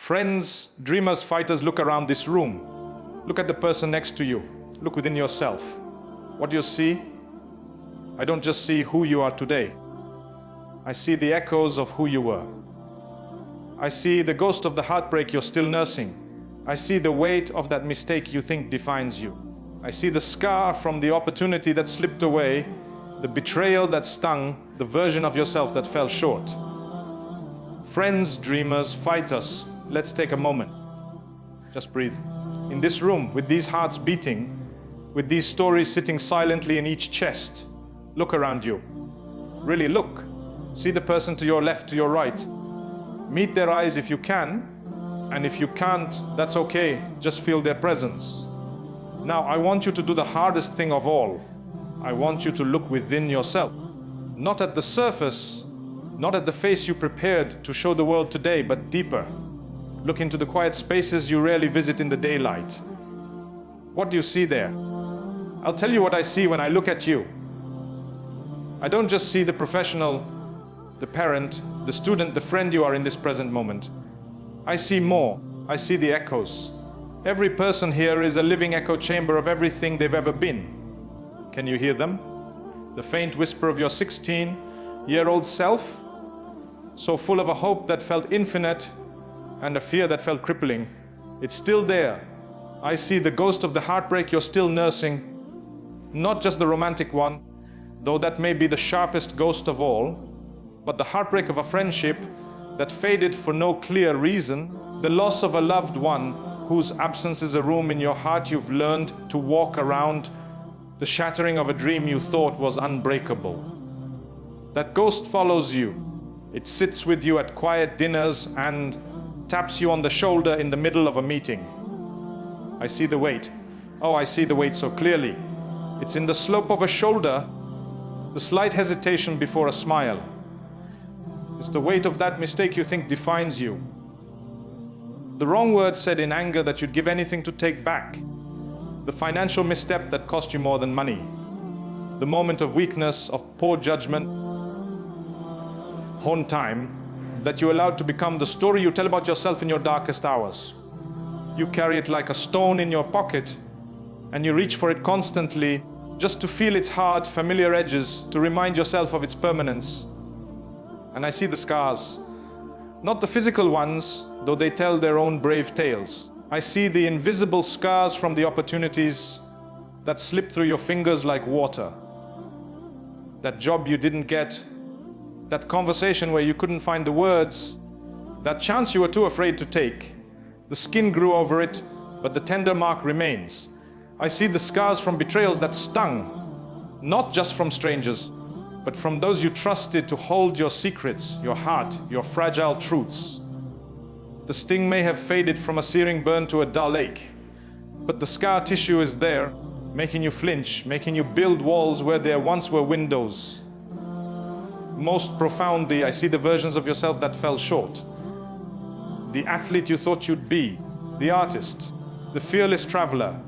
Friends, dreamers, fighters, look around this room. Look at the person next to you. Look within yourself. What do you see? I don't just see who you are today. I see the echoes of who you were. I see the ghost of the heartbreak you're still nursing. I see the weight of that mistake you think defines you. I see the scar from the opportunity that slipped away, the betrayal that stung, the version of yourself that fell short. Friends, dreamers, fighters, let's take a moment. Just breathe. In this room, with these hearts beating, with these stories sitting silently in each chest, look around you. Really look. See the person to your left, to your right. Meet their eyes if you can, and if you can't, that's okay. Just feel their presence. Now, I want you to do the hardest thing of all. I want you to look within yourself. Not at the surface, not at the face you prepared to show the world today, but deeper. Look into the quiet spaces you rarely visit in the daylight. What do you see there? I'll tell you what I see when I look at you. I don't just see the professional, the parent, the student, the friend you are in this present moment. I see more. I see the echoes. Every person here is a living echo chamber of everything they've ever been. Can you hear them? The faint whisper of your 16-year-old self, so full of a hope that felt infinite and a fear that felt crippling. It's still there. I see the ghost of the heartbreak you're still nursing, not just the romantic one, though that may be the sharpest ghost of all, but the heartbreak of a friendship that faded for no clear reason, the loss of a loved one whose absence is a room in your heart you've learned to walk around, the shattering of a dream you thought was unbreakable. That ghost follows you. It sits with you at quiet dinners and taps you on the shoulder in the middle of a meeting. I see the weight. Oh, I see the weight so clearly. It's in the slope of a shoulder, the slight hesitation before a smile. It's the weight of that mistake you think defines you. The wrong word said in anger that you'd give anything to take back. The financial misstep that cost you more than money. The moment of weakness, of poor judgment, own time, that you allowed to become the story you tell about yourself in your darkest hours. You carry it like a stone in your pocket, and you reach for it constantly just to feel its hard, familiar edges, to remind yourself of its permanence. And I see the scars. Not the physical ones, though they tell their own brave tales. I see the invisible scars from the opportunities that slip through your fingers like water. That job you didn't get, that conversation where you couldn't find the words, that chance you were too afraid to take. The skin grew over it, but the tender mark remains. I see the scars from betrayals that stung, not just from strangers, but from those you trusted to hold your secrets, your heart, your fragile truths. The sting may have faded from a searing burn to a dull ache, but the scar tissue is there, making you flinch, making you build walls where there once were windows. Most profoundly, I see the versions of yourself that fell short. The athlete you thought you'd be, the artist, the fearless traveler,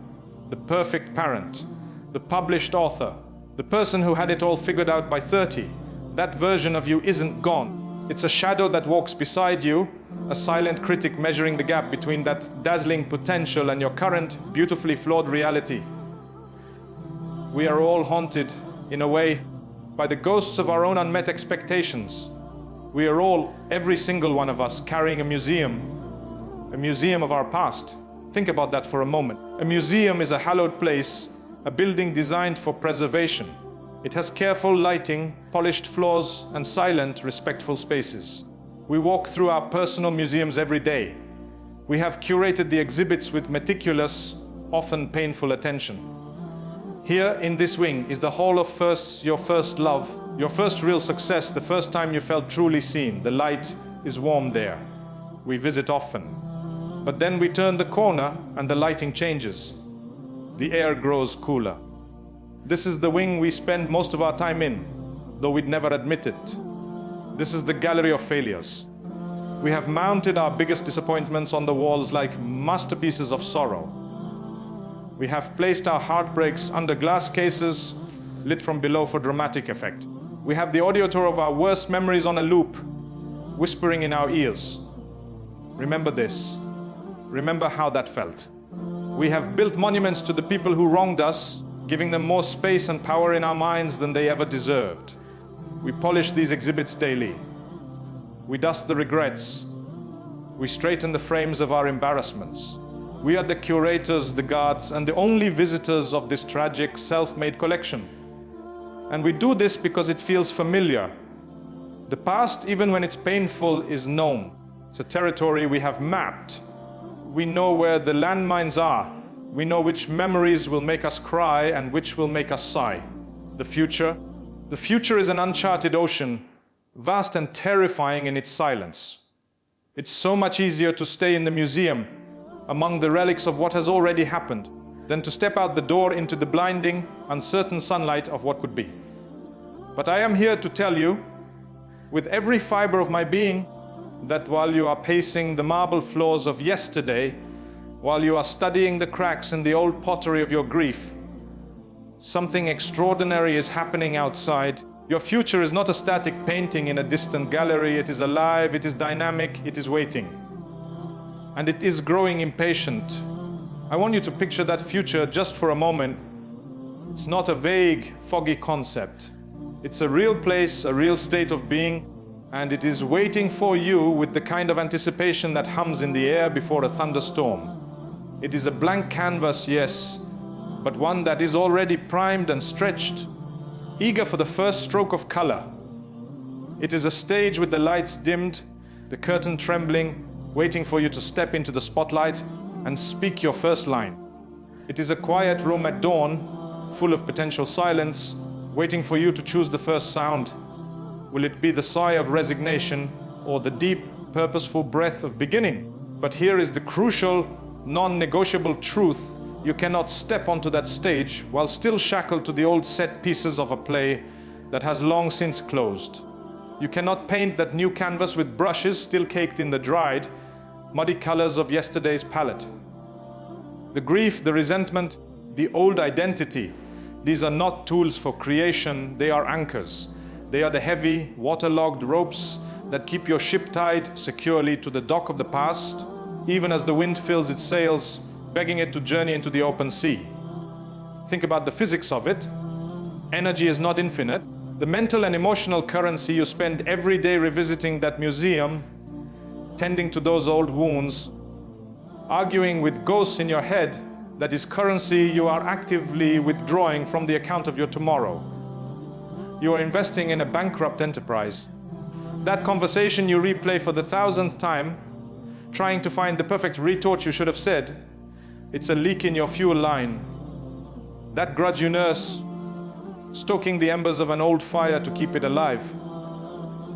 the perfect parent, the published author, the person who had it all figured out by 30. That version of you isn't gone. It's a shadow that walks beside you, a silent critic measuring the gap between that dazzling potential and your current, beautifully flawed reality. We are all haunted, in a way, by the ghosts of our own unmet expectations. We are all, every single one of us, carrying a museum of our past. Think about that for a moment. A museum is a hallowed place, a building designed for preservation. It has careful lighting, polished floors, and silent, respectful spaces. We walk through our personal museums every day. We have curated the exhibits with meticulous, often painful attention. Here in this wing is the hall of firsts, your first love, your first real success, the first time you felt truly seen. The light is warm there. We visit often. But then we turn the corner and the lighting changes. The air grows cooler. This is the wing we spend most of our time in, though we'd never admit it. This is the gallery of failures. We have mounted our biggest disappointments on the walls like masterpieces of sorrow. We have placed our heartbreaks under glass cases, lit from below for dramatic effect. We have the audio tour of our worst memories on a loop, whispering in our ears. Remember this. Remember how that felt. We have built monuments to the people who wronged us, giving them more space and power in our minds than they ever deserved. We polish these exhibits daily. We dust the regrets. We straighten the frames of our embarrassments. We are the curators, the guards, and the only visitors of this tragic self-made collection. And we do this because it feels familiar. The past, even when it's painful, is known. It's a territory we have mapped. We know where the landmines are. We know which memories will make us cry and which will make us sigh. The future is an uncharted ocean, vast and terrifying in its silence. It's so much easier to stay in the museum, among the relics of what has already happened, than to step out the door into the blinding, uncertain sunlight of what could be. But I am here to tell you, with every fiber of my being, that while you are pacing the marble floors of yesterday, while you are studying the cracks in the old pottery of your grief, something extraordinary is happening outside. Your future is not a static painting in a distant gallery. It is alive, it is dynamic, it is waiting. And it is growing impatient. I want you to picture that future just for a moment. It's not a vague, foggy concept. It's a real place, a real state of being, and it is waiting for you with the kind of anticipation that hums in the air before a thunderstorm. It is a blank canvas, yes, but one that is already primed and stretched, eager for the first stroke of color. It is a stage with the lights dimmed, the curtain trembling, waiting for you to step into the spotlight and speak your first line. It is a quiet room at dawn, full of potential silence, waiting for you to choose the first sound. Will it be the sigh of resignation or the deep, purposeful breath of beginning? But here is the crucial, non-negotiable truth. You cannot step onto that stage while still shackled to the old set pieces of a play that has long since closed. You cannot paint that new canvas with brushes still caked in the dried, muddy colors of yesterday's palette. The grief, the resentment, the old identity, these are not tools for creation, they are anchors. They are the heavy, waterlogged ropes that keep your ship tied securely to the dock of the past, even as the wind fills its sails, begging it to journey into the open sea. Think about the physics of it. Energy is not infinite. The mental and emotional currency you spend every day revisiting that museum, tending to those old wounds, arguing with ghosts in your head, that is currency you are actively withdrawing from the account of your tomorrow. You are investing in a bankrupt enterprise. That conversation you replay for the 1000th time, trying to find the perfect retort you should have said, it's a leak in your fuel line. That grudge you nurse, stoking the embers of an old fire to keep it alive.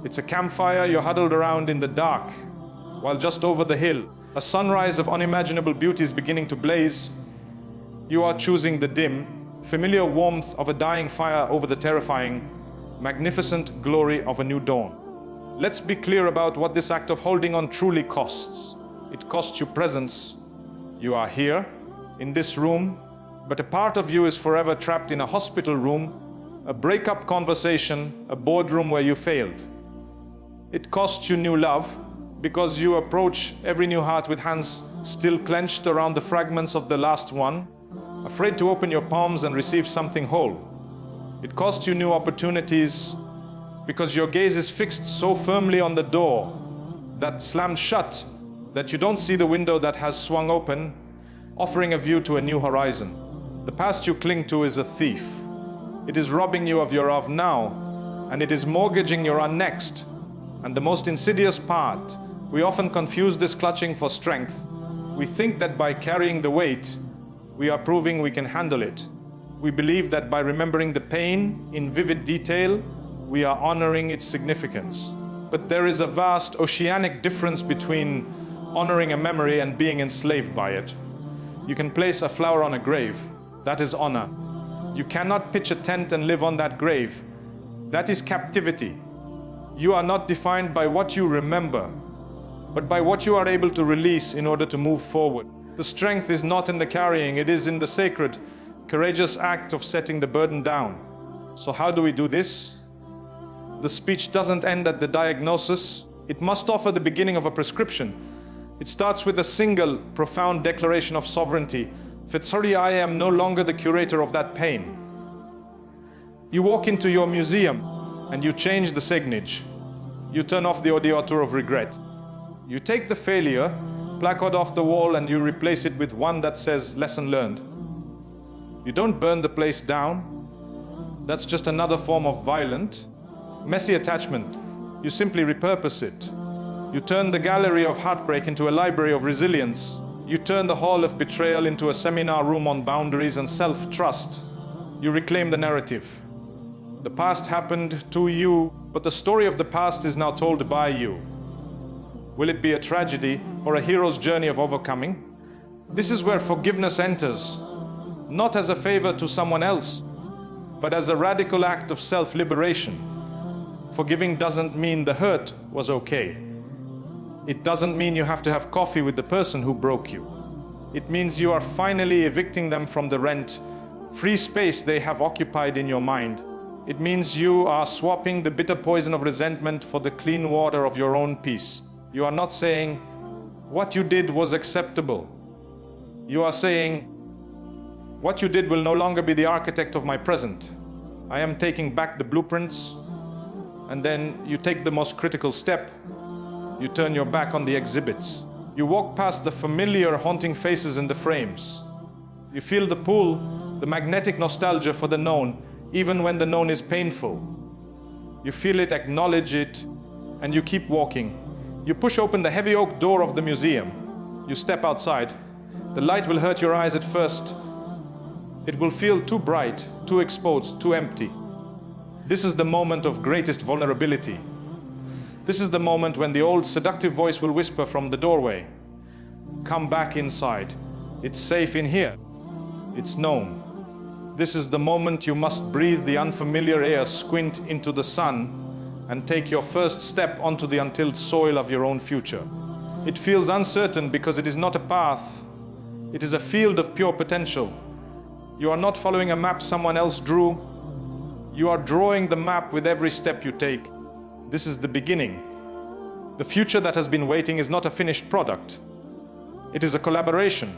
It's a campfire you're huddled around in the dark, while just over the hill, a sunrise of unimaginable beauty is beginning to blaze. You are choosing the dim, familiar warmth of a dying fire over the terrifying, magnificent glory of a new dawn. Let's be clear about what this act of holding on truly costs. It costs you presence. You are here, in this room, but a part of you is forever trapped in a hospital room, a breakup conversation, a boardroom where you failed. It costs you new love, because you approach every new heart with hands still clenched around the fragments of the last one, afraid to open your palms and receive something whole. It costs you new opportunities because your gaze is fixed so firmly on the door that slammed shut that you don't see the window that has swung open, offering a view to a new horizon. The past you cling to is a thief. It is robbing you of your of now, and it is mortgaging your on next. And the most insidious part, we often confuse this clutching for strength. We think that by carrying the weight, we are proving we can handle it. We believe that by remembering the pain in vivid detail, we are honoring its significance. But there is a vast oceanic difference between honoring a memory and being enslaved by it. You can place a flower on a grave. That is honor. You cannot pitch a tent and live on that grave. That is captivity. You are not defined by what you remember, but by what you are able to release in order to move forward. The strength is not in the carrying, it is in the sacred, courageous act of setting the burden down. So how do we do this? The speech doesn't end at the diagnosis. It must offer the beginning of a prescription. It starts with a single, profound declaration of sovereignty. Fitzuri, I am no longer the curator of that pain. You walk into your museum and you change the signage. You turn off the audiator of regret. You take the failure placard off the wall and you replace it with one that says lesson learned. You don't burn the place down. That's just another form of violent, messy attachment. You simply repurpose it. You turn the gallery of heartbreak into a library of resilience. You turn the hall of betrayal into a seminar room on boundaries and self-trust. You reclaim the narrative. The past happened to you, but the story of the past is now told by you. Will it be a tragedy or a hero's journey of overcoming? This is where forgiveness enters, not as a favor to someone else, but as a radical act of self-liberation. Forgiving doesn't mean the hurt was okay. It doesn't mean you have to have coffee with the person who broke you. It means you are finally evicting them from the rent-free space they have occupied in your mind. It means you are swapping the bitter poison of resentment for the clean water of your own peace. You are not saying, what you did was acceptable. You are saying, what you did will no longer be the architect of my present. I am taking back the blueprints. And then you take the most critical step. You turn your back on the exhibits. You walk past the familiar haunting faces in the frames. You feel the pull, the magnetic nostalgia for the known, even when the known is painful. You feel it, acknowledge it, and you keep walking. You push open the heavy oak door of the museum. You step outside. The light will hurt your eyes at first. It will feel too bright, too exposed, too empty. This is the moment of greatest vulnerability. This is the moment when the old seductive voice will whisper from the doorway, come back inside. It's safe in here. It's known. This is the moment you must breathe the unfamiliar air, squint into the sun, and take your first step onto the untilled soil of your own future. It feels uncertain because it is not a path. It is a field of pure potential. You are not following a map someone else drew. You are drawing the map with every step you take. This is the beginning. The future that has been waiting is not a finished product. It is a collaboration.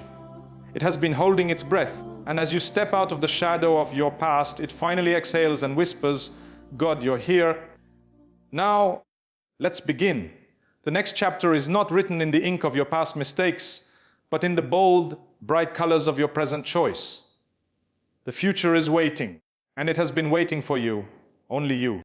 It has been holding its breath. And as you step out of the shadow of your past, it finally exhales and whispers, God, you're here. Now, let's begin. The next chapter is not written in the ink of your past mistakes, but in the bold, bright colors of your present choice. The future is waiting, and it has been waiting for you, only you.